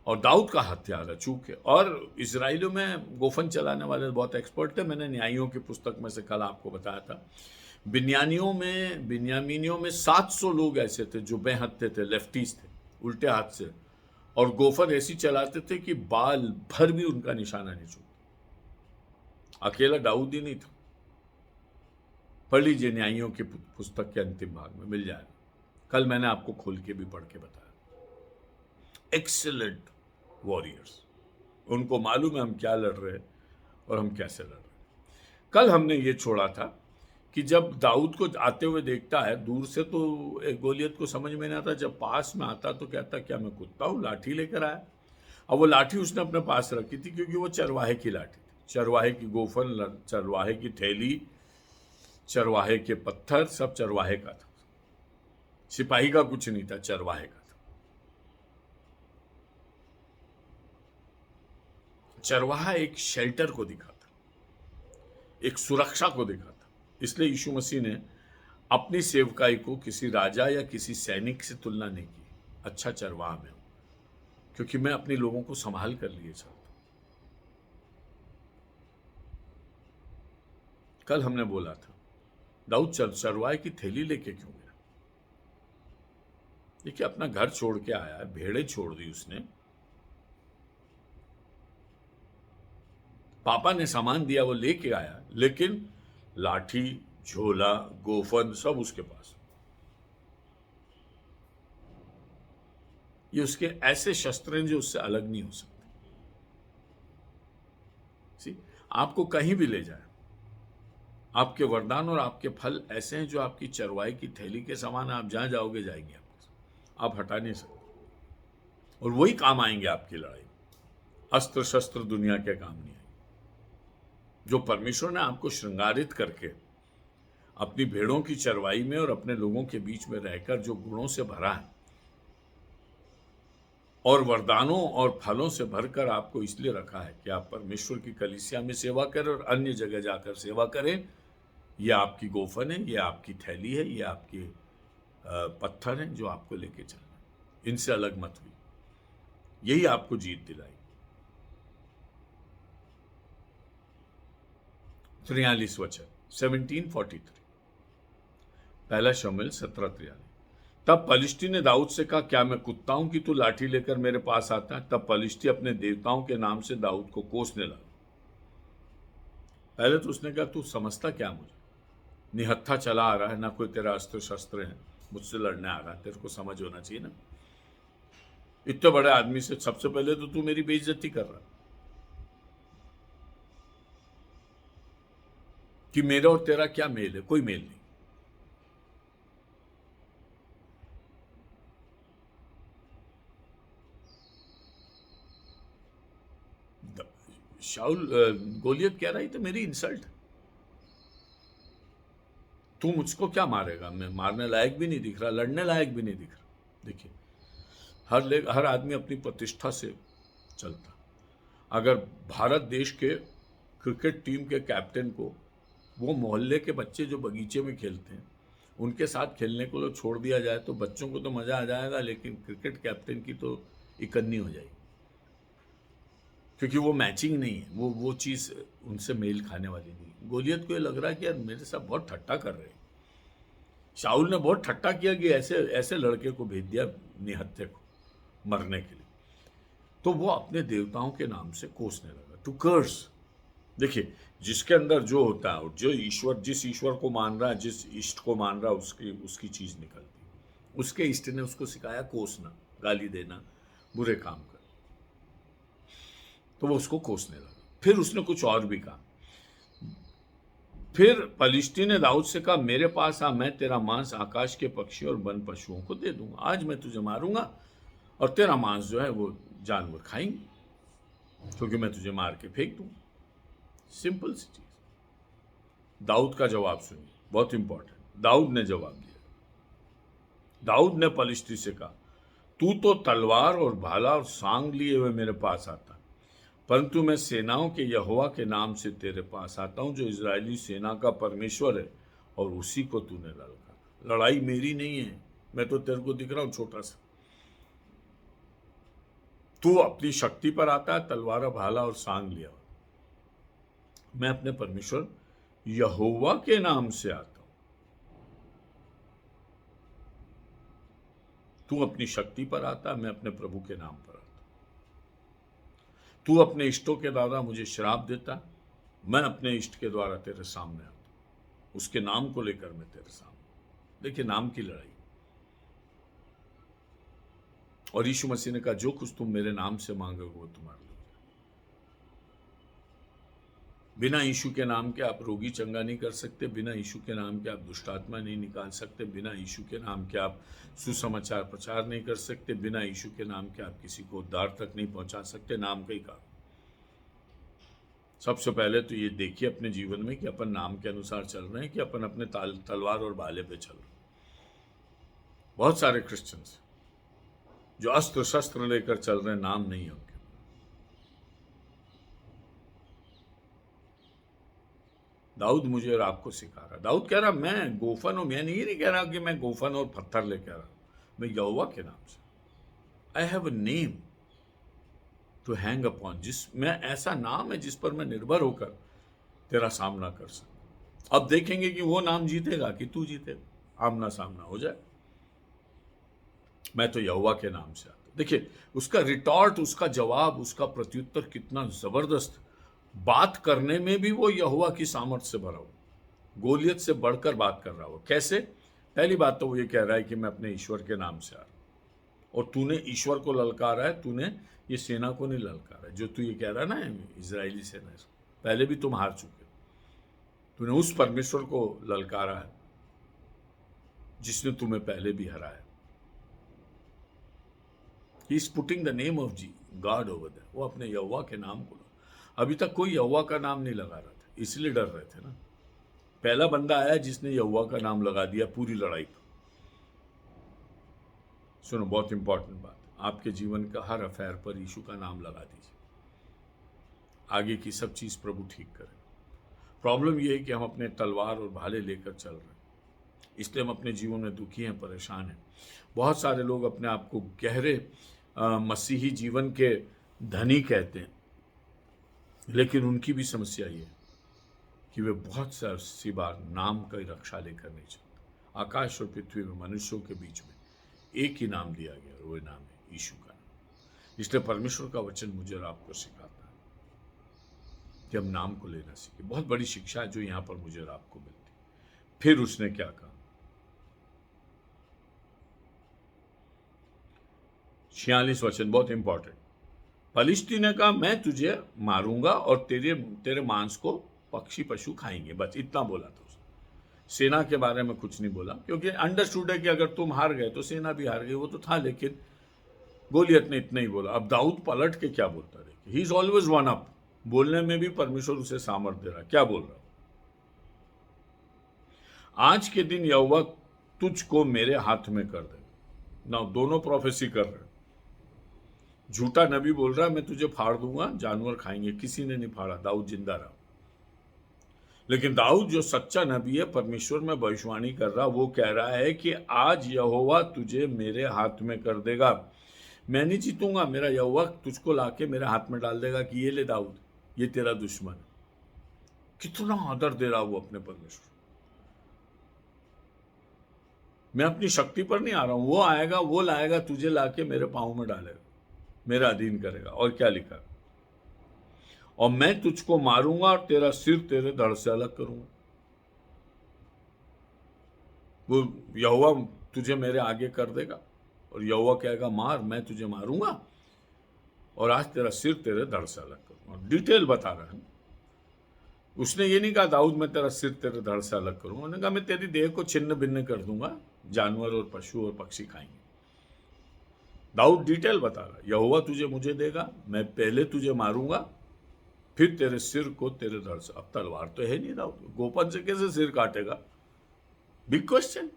और दाऊद का हथियार है चूक है। और इजराइलियों में गोफन चलाने वाले बहुत एक्सपर्ट थे। मैंने न्यायियों की पुस्तक में से कल आपको बताया था, बिन्यामीनियों में 700 लोग ऐसे थे जो बेहत्ते थे, लेफ्टीज थे, उल्टे हाथ से, और गोफन ऐसी चलाते थे कि बाल भर भी उनका निशाना नहीं चूकता। अकेला दाऊद ही नहीं था। पढ़ लीजिए न्यायियों की पुस्तक के अंतिम भाग में मिल जाएगा, कल मैंने आपको खोल के भी पढ़ के बताया। एक्सीलेंट वॉरियर्स, उनको मालूम है हम क्या लड़ रहे हैं और हम कैसे लड़ रहे हैं। कल हमने ये छोड़ा था कि जब दाऊद को आते हुए देखता है दूर से तो एक गोलियत को समझ में नहीं आता, जब पास में आता तो कहता क्या मैं कुत्ता हूँ, लाठी लेकर आया। अब वो लाठी उसने अपने पास रखी थी क्योंकि वो चरवाहे की लाठी थी, चरवाहे की गोफन, चरवाहे की थैली, चरवाहे के पत्थर, सब चरवाहे का था। सिपाही का कुछ नहीं था, चरवाहे का था। चरवाहा एक शेल्टर को दिखाता, एक सुरक्षा को दिखाता। इसलिए यीशु मसीह ने अपनी सेवकाई को किसी राजा या किसी सैनिक से तुलना नहीं की। अच्छा चरवाहा में हूं क्योंकि मैं अपने लोगों को संभाल कर लिए चलता हूं। कल हमने बोला था दाऊद चरवाहे की थैली लेके क्यों गया? देखिए, अपना घर छोड़ के आया है, भेड़ें छोड़ दी उसने, पापा ने सामान दिया वो लेके आया, लेकिन लाठी, झोला, गोफन सब उसके पास। ये उसके ऐसे शस्त्र हैं जो उससे अलग नहीं हो सकते। आपको कहीं भी ले जाए, आपके वरदान और आपके फल ऐसे हैं जो आपकी चरवाई की थैली के समान, आप जहां जाओगे जाएंगे, आप हटा नहीं सकते, और वही काम आएंगे आपकी लड़ाई। अस्त्र शस्त्र दुनिया के काम नहीं आएंगे। जो परमेश्वर ने आपको श्रृंगारित करके अपनी भेड़ों की चरवाई में और अपने लोगों के बीच में रहकर जो गुणों से भरा है और वरदानों और फलों से भरकर आपको इसलिए रखा है कि आप परमेश्वर की कलीसिया में सेवा करें और अन्य जगह जाकर सेवा करें। यह आपकी गोफन है, यह आपकी थैली है, यह आपके पत्थर हैं जो आपको लेके चलना। इनसे अलग मत हुई, यही आपको जीत दिलाई। 43 वचन 1743, पहला शमूएल 17:43। तब पलिश्ती ने दाऊद से कहा क्या मैं कुत्ता हूं कि तू लाठी लेकर मेरे पास आता है? तब पलिश्ती अपने देवताओं के नाम से दाऊद को कोसने लगा। पहले तो उसने कहा तू समझता क्या मुझे, निहत्था चला आ रहा है, ना कोई तेरा अस्त्र शस्त्र है, मुझसे लड़ने आ रहा है, तेरे को समझ होना चाहिए ना। इतने बड़े आदमी से सबसे पहले तो तू मेरी बेइज्जती कर रहा कि मेरा और तेरा क्या मेल है? कोई मेल नहीं। शाऊल गोलियत कह रही तो मेरी इंसल्ट, तू मुझको क्या मारेगा? मैं मारने लायक भी नहीं दिख रहा, लड़ने लायक भी नहीं दिख रहा। देखिए, हर आदमी अपनी प्रतिष्ठा से चलता। अगर भारत देश के क्रिकेट टीम के कैप्टन को वो मोहल्ले के बच्चे जो बगीचे में खेलते हैं उनके साथ खेलने को छोड़ दिया जाए तो बच्चों को तो मजा आ जाएगा, लेकिन क्रिकेट कैप्टन की तो इकन्नी हो जाएगी, क्योंकि वो मैचिंग नहीं है, वो चीज़ उनसे मेल खाने वाली नहीं। गोलियत को ये लग रहा है कि यार मेरे साथ बहुत ठट्टा कर रहे हैं। शाऊल ने बहुत ठट्टा किया कि ऐसे ऐसे लड़के को भेज दिया निहत्थे को मरने के लिए, तो वो अपने देवताओं के नाम से कोसने लगा, टू कर्स। देखिए, जिसके अंदर जो होता है, जो ईश्वर, जिस ईश्वर को मान रहा है, जिस इष्ट को मान रहा है, उसकी चीज़ निकलती। उसके इष्ट ने उसको सिखाया कोसना, गाली देना, बुरे काम करना, तो वो उसको कोसने लगा। फिर उसने कुछ और भी कहा। फिर पलिश्ती ने दाऊद से कहा मेरे पास आ, मैं तेरा मांस आकाश के पक्षी और वन पशुओं को दे दूंगा। आज मैं तुझे मारूंगा और तेरा मांस जो है वो जानवर खाएंगे, क्योंकि मैं तुझे मार के फेंक दूंगा। सिंपल सी चीज। दाऊद का जवाब सुनिए, बहुत इंपॉर्टेंट। दाऊद ने जवाब दिया। दाऊद ने पलिश्ती से कहा तू तो तलवार और भाला और सांग लिए हुए मेरे पास आता, परंतु मैं सेनाओं के यहोवा के नाम से तेरे पास आता हूं जो इजरायली सेना का परमेश्वर है, और उसी को तूने ललकारा। लड़ाई मेरी नहीं है, मैं तो तेरे को दिख रहा हूं छोटा सा। तू अपनी शक्ति पर आता है, तलवार, भाला और सांग लिया। मैं अपने परमेश्वर यहोवा के नाम से आता हूं। तू अपनी शक्ति पर आता, मैं अपने प्रभु के नाम पर आता। तू अपने इष्टों के द्वारा मुझे श्राप देता, मैं अपने इष्ट के द्वारा तेरे सामने आता, उसके नाम को लेकर मैं तेरे सामने। देखिए, नाम की लड़ाई। और यीशु मसीह ने कहा जो कुछ तुम मेरे नाम से मांगोगे वो तुम्हारे लिए। बिना यीशु के नाम के आप रोगी चंगा नहीं कर सकते, बिना यीशु के नाम के आप दुष्ट आत्मा नहीं निकाल सकते, बिना यीशु के नाम के आप सुसमाचार प्रचार नहीं कर सकते, बिना यीशु के नाम के आप किसी को उद्धार तक नहीं पहुंचा सकते। नाम का ही काम। सबसे पहले तो ये देखिए अपने जीवन में कि अपन नाम के अनुसार चल रहे हैं कि अपन अपने तलवार और भाले पे चल रहे हैं। बहुत सारे क्रिश्चियंस जो अस्त्र शस्त्र लेकर चल रहे हैं, नाम नहीं है उनके। दाऊद मुझे और आपको सिखा रहा। दाऊद कह रहा मैं गोफन हूं। मैं नहीं कह रहा कि मैं गोफन और पत्थर लेकर आ रहा हूं, मैं यहोवा के नाम से। I have a name to hang upon, जिसमें ऐसा नाम है जिस पर मैं निर्भर होकर तेरा सामना कर सकूं। अब देखेंगे कि वो नाम जीतेगा कि तू जीतेगा, आमना सामना हो जाए। मैं तो यहोवा के नाम से आता। देखिए उसका रिटॉर्ट, उसका जवाब, उसका प्रत्युत्तर कितना जबरदस्त। बात करने में भी वो यहोवा की सामर्थ से भरा हुआ, गोलियत से बढ़कर बात कर रहा हो। कैसे? पहली बात तो वो ये कह रहा है कि मैं अपने ईश्वर के नाम से आ रहा हूं। और तूने ईश्वर को ललकारा है, तूने ये सेना को नहीं ललकारा है। जो तू ये कह रहा है ना इजरायली सेना, पहले भी तुम हार चुके, तूने उस परमेश्वर को ललकारा है जिसने तुम्हें पहले भी हराया। He is putting the name of g God over there. वो अपने यहोवा के नाम को, अभी तक कोई यहोवा का नाम नहीं लगा रहा था, इसलिए डर रहे थे ना। पहला बंदा आया जिसने यहोवा का नाम लगा दिया पूरी लड़ाई पर। सुनो बहुत इंपॉर्टेंट बात, आपके जीवन का हर अफेयर पर यीशु का नाम लगा दीजिए। आगे की सब चीज प्रभु ठीक करे। प्रॉब्लम यह है कि हम अपने तलवार और भाले लेकर चल रहे हैं, इसलिए हम अपने जीवन में दुखी हैं, परेशान हैं। बहुत सारे लोग अपने आप को गहरे मसीही जीवन के धनी कहते हैं, लेकिन उनकी भी समस्या ये है कि वे बहुत सी बार नाम की रक्षा लेकर नहीं चलते। आकाश और पृथ्वी में मनुष्यों के बीच में एक ही नाम दिया गया और वह नाम है यीशु का नाम। इसलिए परमेश्वर का वचन मुझे और आपको सिखाता है कि हम नाम को लेना सीखें। बहुत बड़ी शिक्षा है जो यहां पर मुझे और आपको मिलती। फिर उसने क्या कहा? 46 वचन बहुत इंपॉर्टेंट। फलिश्ती ने कहा मैं तुझे मारूंगा और तेरे मांस को पक्षी पशु खाएंगे। बस इतना बोला था उसने। सेना के बारे में कुछ नहीं बोला, क्योंकि अंडरस्टूड है कि अगर तुम हार गए तो सेना भी हार गई। वो तो था, लेकिन गोलियत ने इतना ही बोला। अब दाऊद पलट के क्या बोलता है? He is always one up. बोलने में भी परमेश्वर उसे सामर्थ्य दे रहा। क्या बोल रहा? आज के दिन यहोवा तुझको मेरे हाथ में कर देगा। ना दोनों प्रोफेसी कर रहे। झूठा नबी बोल रहा है मैं तुझे फाड़ दूंगा, जानवर खाएंगे। किसी ने नहीं फाड़ा, दाऊद जिंदा रहा। लेकिन दाऊद जो सच्चा नबी है, परमेश्वर में भविष्यवाणी कर रहा, वो कह रहा है कि आज यहोवा तुझे मेरे हाथ में कर देगा। मैं नहीं जीतूंगा, मेरा यहोवा तुझको लाके मेरे हाथ में डाल देगा कि ये ले दाऊद, ये तेरा दुश्मन है। कितना आदर दे रहा वो अपने परमेश्वर। मैं अपनी शक्ति पर नहीं आ रहा हूं, वो आएगा, वो लाएगा, तुझे लाके मेरे पांव में डालेगा, मेरा अधीन करेगा। और क्या लिखा? और मैं तुझको मारूंगा और तेरा सिर तेरे धड़ से अलग करूंगा। वो यहोवा तुझे मेरे आगे कर देगा और यहोवा कहेगा मार, मैं तुझे मारूंगा और आज तेरा सिर तेरे धड़ से अलग करूंगा। डिटेल बता रहा है। उसने ये नहीं कहा दाऊद मैं तेरा सिर तेरे धड़ से अलग करूंगा। उन्होंने कहा मैं तेरी देह को छिन्न भिन्न कर दूंगा, जानवर और पशु और पक्षी खाएंगे। दाऊद डिटेल बता रहा, यहोवा तुझे मुझे देगा, मैं पहले तुझे मारूंगा, फिर तेरे सिर को तेरे धड़ से। अब तलवार तो है नहीं दाऊद, गोपन से कैसे सिर काटेगा? Big question.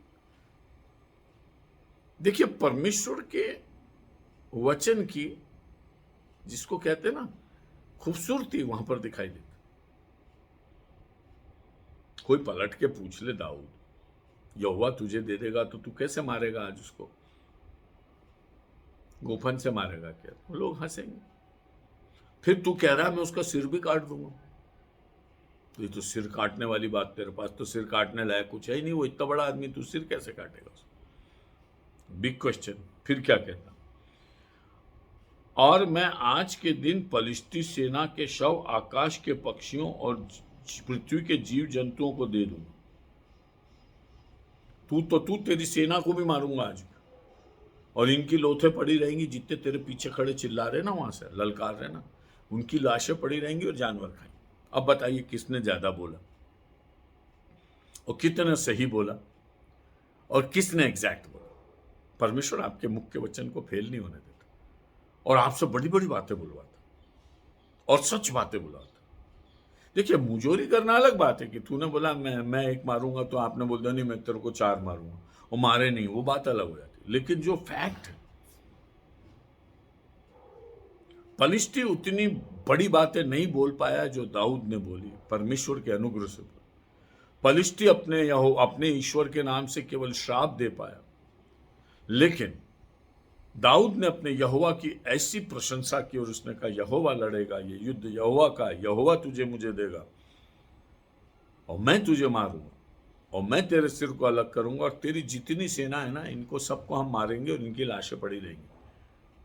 देखिए परमेश्वर के वचन की, जिसको कहते ना, खूबसूरती वहां पर दिखाई देती। कोई पलट के पूछ ले दाऊद, यहोवा तुझे दे देगा तो तू कैसे मारेगा आज उसको? गोफन से मारेगा क्या? तो लोग हंसेंगे। फिर तू कह रहा है मैं उसका सिर भी काट दूंगा। तो ये तो सिर काटने वाली बात, तेरे पास तो सिर काटने लायक कुछ है ही नहीं। वो इतना बड़ा आदमी, तू सिर कैसे काटेगा उसका? Big question. फिर क्या कहता? और मैं आज के दिन पलिश्ती सेना के शव आकाश के पक्षियों और पृथ्वी के जीव जंतुओं को दे दूंगा। तू तेरी सेना को भी मारूंगा आज। और इनकी लोथें पड़ी रहेंगी, जितने तेरे पीछे खड़े चिल्ला रहे ना, वहां से ललकार रहे ना, उनकी लाशें पड़ी रहेंगी और जानवर खाएंगे। अब बताइए किसने ज्यादा बोला और कितना सही बोला और किसने एग्जैक्ट बोला। परमेश्वर आपके मुख के वचन को फेल नहीं होने देता और आपसे बड़ी बड़ी बातें बुलवाता और सच बातें बुलवाता। देखिए, मुजोरी करना अलग बात है कि तूने बोला मैं एक मारूंगा तो आपने बोल दिया नहीं मैं तेरे को 4 मारूंगा और मारे नहीं, वो बात अलग हो जाती। लेकिन जो फैक्ट है, पलिश्ती उतनी बड़ी बातें नहीं बोल पाया जो दाऊद ने बोली, परमेश्वर के अनुग्रह से बोली। पलिश्ती अपने ईश्वर के नाम से केवल श्राप दे पाया, लेकिन दाऊद ने अपने यहोवा की ऐसी प्रशंसा की और उसने कहा यहोवा लड़ेगा, ये युद्ध यहोवा का, यहोवा तुझे मुझे देगा और मैं तुझे मारूंगा और मैं तेरे सिर को अलग करूंगा और तेरी जितनी सेना है ना, इनको सबको हम मारेंगे और इनकी लाशें पड़ी रहेंगी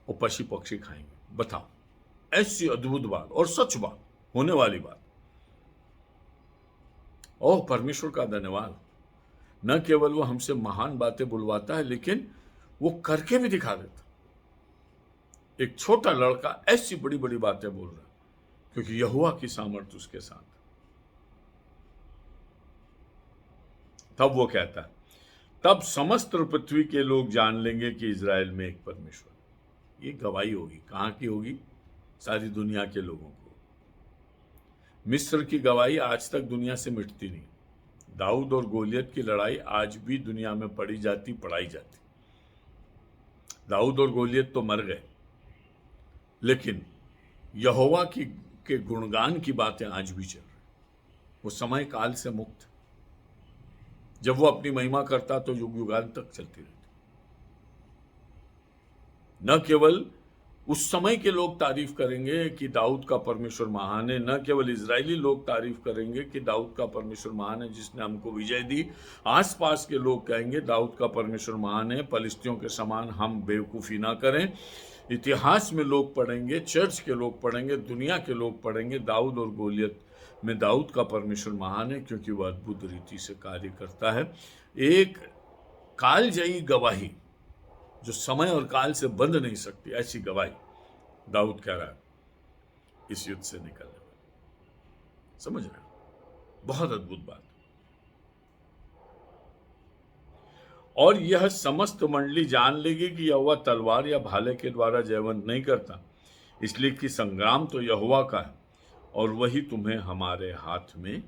और पशु पक्षी खाएंगे। बताओ, ऐसी अद्भुत बात और सच बात, होने वाली बात। ओह परमेश्वर का धन्यवाद, न केवल वो हमसे महान बातें बुलवाता है, लेकिन वो करके भी दिखा देता। एक छोटा लड़का ऐसी बड़ी बड़ी बातें बोल रहा है क्योंकि यहोवा की सामर्थ उसके साथ। तब वो कहता है, तब समस्त पृथ्वी के लोग जान लेंगे कि इज़राइल में एक परमेश्वर। ये गवाही होगी, कहां की होगी? सारी दुनिया के लोगों को। मिस्र की गवाही आज तक दुनिया से मिटती नहीं। दाऊद और गोलियत की लड़ाई आज भी दुनिया में पढ़ाई जाती। दाऊद और गोलियत तो मर गए, लेकिन यहोवा के गुणगान की बातें आज भी चल रही। वो समय काल से मुक्त, जब वो अपनी महिमा करता तो युग युगांत तक चलती रहती। न केवल उस समय के लोग तारीफ करेंगे कि दाऊद का परमेश्वर महान है, न केवल इजरायली लोग तारीफ करेंगे कि दाऊद का परमेश्वर महान है जिसने हमको विजय दी। आसपास के लोग कहेंगे दाऊद का परमेश्वर महान है, पलिश्तियों के समान हम बेवकूफ़ी ना करें। इतिहास में लोग पढ़ेंगे, चर्च के लोग पढ़ेंगे, दुनिया के लोग पढ़ेंगे, दाऊद और गोलियत में दाऊद का परमेश्वर महान है क्योंकि वह अद्भुत रीति से कार्य करता है। एक कालजयी गवाही जो समय और काल से बंध नहीं सकती, ऐसी गवाही दाऊद कह रहा है इस युद्ध से निकलने में। समझ रहे हो? बहुत अद्भुत बात। और यह समस्त मंडली जान लेगी कि यहोवा तलवार या भाले के द्वारा जयवंत नहीं करता, इसलिए कि संग्राम तो यहोवा का है और वही तुम्हें हमारे हाथ में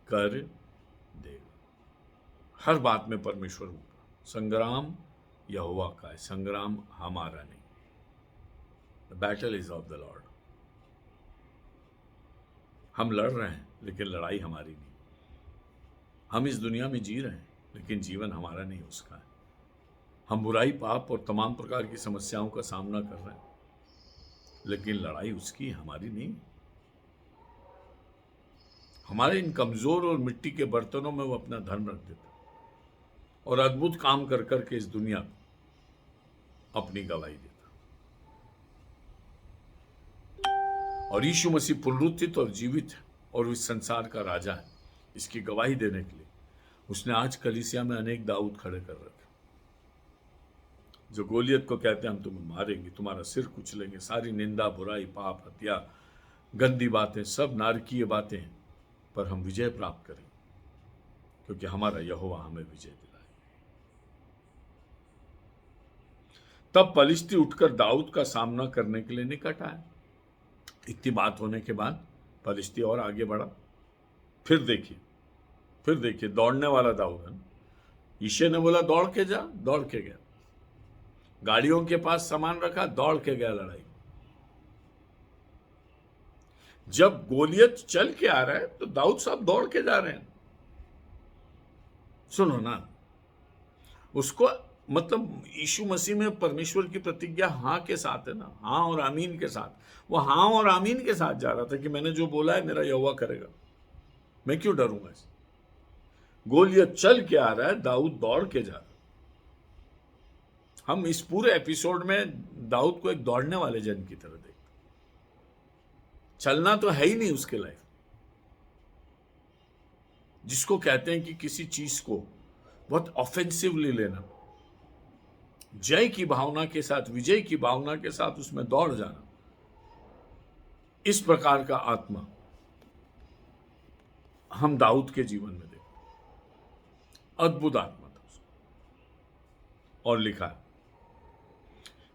कर देगा। हर बात में परमेश्वर होगा। संग्राम यहोवा का है, संग्राम हमारा नहीं। The battle is of the Lord. हम लड़ रहे हैं लेकिन लड़ाई हमारी नहीं। हम इस दुनिया में जी रहे हैं लेकिन जीवन हमारा नहीं, उसका है। हम बुराई, पाप और तमाम प्रकार की समस्याओं का सामना कर रहे हैं लेकिन लड़ाई उसकी, हमारी नहीं। हमारे इन कमजोर और मिट्टी के बर्तनों में वो अपना धन रख देता और अद्भुत काम कर करके इस दुनिया को अपनी गवाही देता। और यीशु मसीह पुनरुत्थित और जीवित है और इस संसार का राजा है। इसकी गवाही देने के लिए उसने आज कलीसिया में अनेक दाऊद खड़े कर रखे, जो गोलियत को कहते हैं हम तुम्हें मारेंगे, तुम्हारा सिर कुचलेंगे। सारी निंदा, बुराई, पाप, हत्या, गंदी बातें, सब नारकीय बातें हैं, पर हम विजय प्राप्त करेंगे क्योंकि हमारा यहोवा हमें विजय दिलाए। तब पलिश्ती उठकर दाऊद का सामना करने के लिए निकट आए। इतनी बात होने के बाद पलिश्ती और आगे बढ़ा। फिर देखिए दौड़ने वाला दाऊद है। यिशै ने बोला दौड़ के जा, दौड़ के गया। गाड़ियों के पास सामान रखा, दौड़ के गया लड़ाई। जब गोलियत चल के आ रहा है तो दाऊद साहब दौड़ के जा रहे हैं। सुनो ना, उसको मतलब यीशु मसीह में परमेश्वर की प्रतिज्ञा हाँ के साथ है ना, हाँ और आमीन के साथ। वो हाँ और आमीन के साथ जा रहा था कि मैंने जो बोला है मेरा यहोवा करेगा, मैं क्यों डरूंगा इसे। गोलियत चल के आ रहा है, दाऊद दौड़ के जा रहा है। हम इस पूरे एपिसोड में दाऊद को एक दौड़ने वाले जन की तरह देखते। चलना तो है ही नहीं उसके लाइफ। जिसको कहते हैं कि किसी चीज को बहुत ऑफेंसिवली लेना, जय की भावना के साथ, विजय की भावना के साथ उसमें दौड़ जाना, इस प्रकार का आत्मा हम दाऊद के जीवन में देखते, अद्भुत आत्मा था उसका। और लिखा है,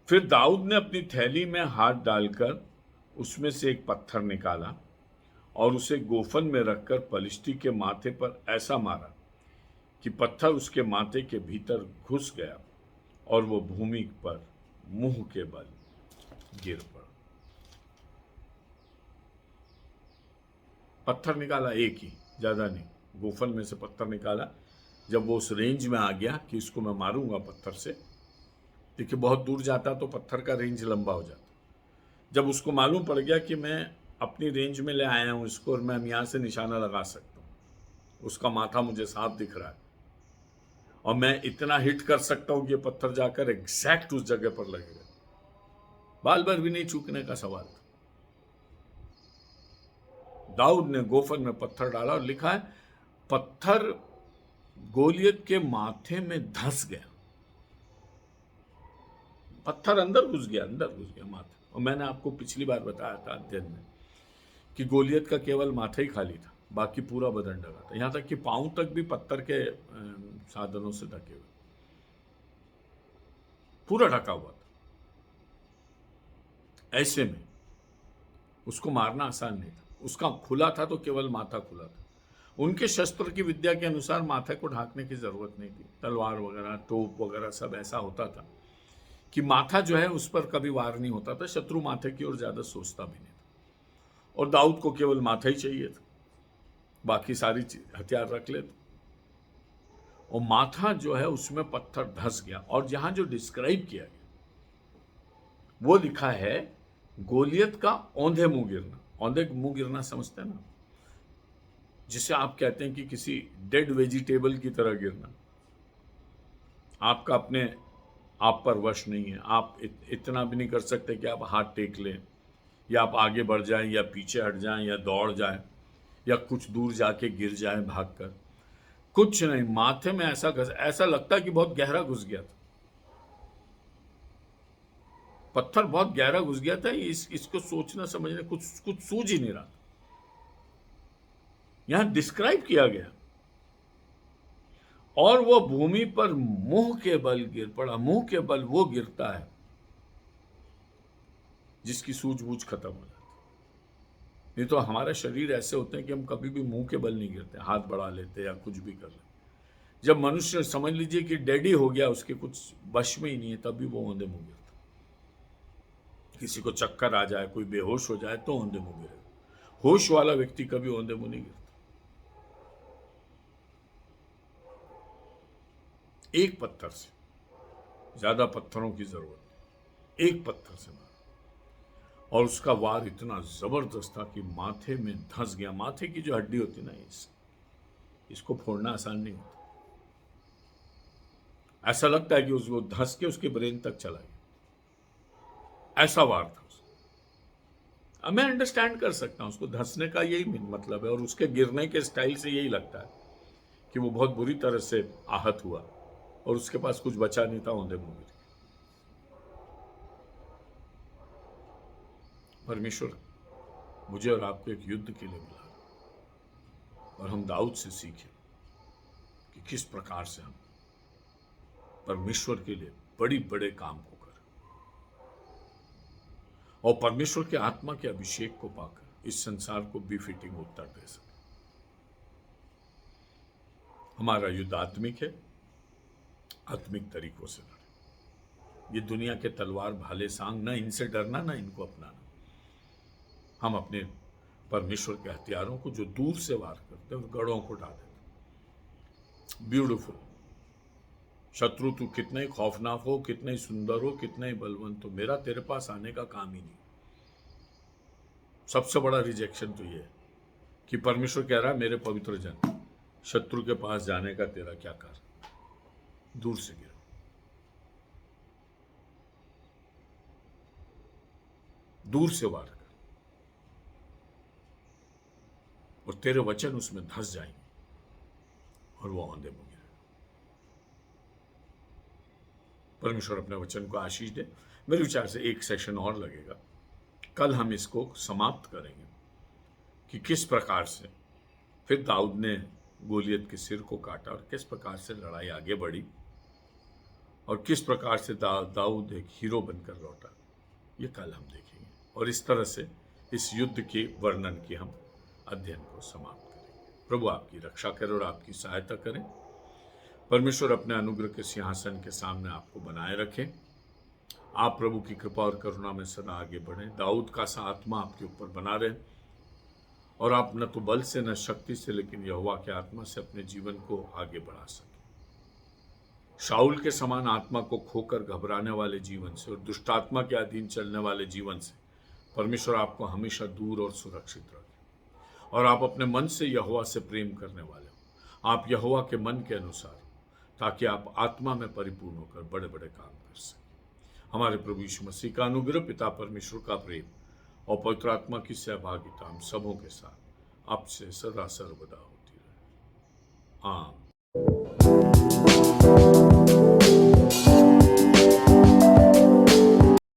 फिर दाऊद ने अपनी थैली में हाथ डालकर उसमें से एक पत्थर निकाला और उसे गोफन में रखकर पलिश्ती के माथे पर ऐसा मारा कि पत्थर उसके माथे के भीतर घुस गया और वो भूमि पर मुंह के बल गिर पड़ा। पत्थर निकाला एक ही, ज्यादा नहीं, गोफन में से पत्थर निकाला। जब वो उस रेंज में आ गया कि इसको मैं मारूंगा पत्थर से, देखिए बहुत दूर जाता तो पत्थर का रेंज लंबा हो जाता। जब उसको मालूम पड़ गया कि मैं अपनी रेंज में ले आया हूं इसको और मैं यहां से निशाना लगा सकता हूं, उसका माथा मुझे साफ दिख रहा है और मैं इतना हिट कर सकता हूं कि ये पत्थर जाकर एग्जैक्ट उस जगह पर लगेगा, बाल भर भी नहीं चूकने का सवाल था। दाऊद ने गोफन में पत्थर डाला और लिखा है, पत्थर गोलियत के माथे में धंस गया, पत्थर अंदर घुस गया माथे। और मैंने आपको पिछली बार बताया था अध्ययन में कि गोलियत का केवल माथा ही खाली था, बाकी पूरा बदन ढका था, यहां तक कि पांव तक भी पत्थर के साधनों से ढके हुए, पूरा ढका हुआ था। ऐसे में उसको मारना आसान नहीं था, उसका खुला था तो केवल माथा खुला था। उनके शस्त्र की विद्या के अनुसार माथे को ढांकने की जरूरत नहीं थी, तलवार वगैरह तोप वगैरह सब ऐसा होता था कि माथा जो है उस पर कभी वार नहीं होता था, शत्रु माथे की ओर ज्यादा सोचता भी नहीं था। और दाऊद को केवल माथा ही चाहिए था, बाकी सारी हथियार रख लेते। और माथा जो है उसमें पत्थर धंस गया। और जहां जो डिस्क्राइब किया गया वो लिखा है, गोलियत का औंधे मुंह गिरना। औंधे मुंह गिरना समझते हैं ना, जिसे आप कहते हैं कि किसी डेड वेजिटेबल की तरह गिरना, आपका अपने आप पर वश नहीं है, आप इतना भी नहीं कर सकते कि आप हाथ टेक लें या आप आगे बढ़ जाएं या पीछे हट जाएं या दौड़ जाएं या कुछ दूर जाके गिर जाएं भागकर, कुछ नहीं। माथे में ऐसा लगता है कि बहुत गहरा घुस गया था, पत्थर बहुत गहरा घुस गया था। इसको सोचना समझना कुछ सूझ ही नहीं रहा। यहां डिस्क्राइब किया गया, और वह भूमि पर मुंह के बल गिर पड़ा। मुंह के बल वो गिरता है जिसकी सूझबूझ खत्म हो जाती। नहीं तो हमारा शरीर ऐसे होते हैं कि हम कभी भी मुंह के बल नहीं गिरते, हाथ बढ़ा लेते या कुछ भी कर लेते। जब मनुष्य समझ लीजिए कि डेडी हो गया, उसके कुछ वश में ही नहीं है, तभी वो औंधे मुंह गिरता। किसी को चक्कर आ जाए, कोई बेहोश हो जाए तो औंधे मुंह गिरेगा। होश वाला व्यक्ति कभी औंधे मुंह नहीं गिरता। एक पत्थर से, ज्यादा पत्थरों की जरूरत नहीं, एक पत्थर से मारा। और उसका वार इतना जबरदस्त था कि माथे में धंस गया। माथे की जो हड्डी होती ना, इसको फोड़ना आसान नहीं होता। ऐसा लगता है कि उसको धंस के उसके ब्रेन तक चला गया, ऐसा वार था उसका। अब मैं अंडरस्टैंड कर सकता हूं, उसको धंसने का यही मतलब है, और उसके गिरने के स्टाइल से यही लगता है कि वो बहुत बुरी तरह से आहत हुआ और उसके पास कुछ बचा नहीं था, औंधे मुंह गिर। परमेश्वर मुझे और आपको एक युद्ध के लिए बुला, और हम दाऊद से सीखें कि किस प्रकार से हम परमेश्वर के लिए बड़ी बड़े काम को करें और परमेश्वर के आत्मा के अभिषेक को पाकर इस संसार को बेफिटिंग उत्तर दे सके। हमारा युद्ध आत्मिक है, आत्मिक तरीकों से लड़े। ये दुनिया के तलवार भाले सांग, ना इनसे डरना ना इनको अपनाना। हम अपने परमेश्वर के हथियारों को जो दूर से वार करते हैं, गढ़ों को ढा देते। ब्यूटिफुल। शत्रु तू कितना ही खौफनाक हो, कितना ही सुंदर हो, कितना ही बलवंत हो, मेरा तेरे पास आने का काम ही नहीं। सबसे बड़ा रिजेक्शन तो ये है कि परमेश्वर कह रहा है, मेरे पवित्र जन, शत्रु के पास जाने का तेरा क्या कार्य, दूर से गिरो। दूर से वार कर और तेरे वचन उसमें धंस जाएंगे और वो औंधे मुंह गिरे। परमेश्वर अपने वचन को आशीष दे। मेरे विचार से एक सेशन और लगेगा, कल हम इसको समाप्त करेंगे कि किस प्रकार से फिर दाऊद ने गोलियत के सिर को काटा और किस प्रकार से लड़ाई आगे बढ़ी और किस प्रकार से दाऊद एक हीरो बनकर लौटा। ये कल हम देखेंगे और इस तरह से इस युद्ध के वर्णन की हम अध्ययन को समाप्त करेंगे। प्रभु आपकी रक्षा करे और आपकी सहायता करें। परमेश्वर अपने अनुग्रह के सिंहासन के सामने आपको बनाए रखें। आप प्रभु की कृपा और करुणा में सदा आगे बढ़ें। दाऊद का सा आत्मा आपके ऊपर बना रहे और आप न तो बल से न शक्ति से लेकिन यहोवा के आत्मा से अपने जीवन को आगे बढ़ा सकें। शाऊल के समान आत्मा को खोकर घबराने वाले जीवन से और दुष्टात्मा के अधीन चलने वाले जीवन से परमेश्वर आपको हमेशा दूर और सुरक्षित रखे और आप अपने मन से यहोवा से प्रेम करने वाले हो। आप यहोवा के मन के अनुसार, ताकि आप आत्मा में परिपूर्ण होकर बड़े बड़े काम कर सकें। हमारे प्रभु यीशु मसीह का अनुग्रह, पिता परमेश्वर का प्रेम और पवित्र आत्मा की सहभागिता हम सबों के साथ अब से सदा सर्वदा होती रहे। आमीन।